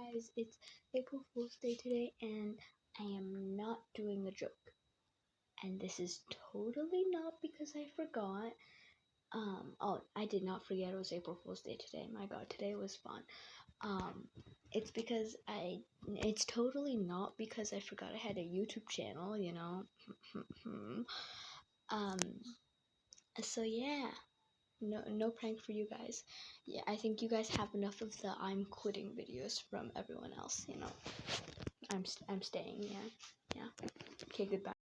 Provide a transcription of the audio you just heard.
guys, it's April Fool's Day today, and I am not doing a joke. And this is totally not because I forgot. Oh, I did not forget it was April Fool's Day today. My God, today was fun. It's because it's totally not because I forgot I had a YouTube channel, you know. So yeah. No prank for you guys. Yeah, I think you guys have enough of the I'm quitting videos from everyone else, you know. I'm staying, yeah. Okay, goodbye.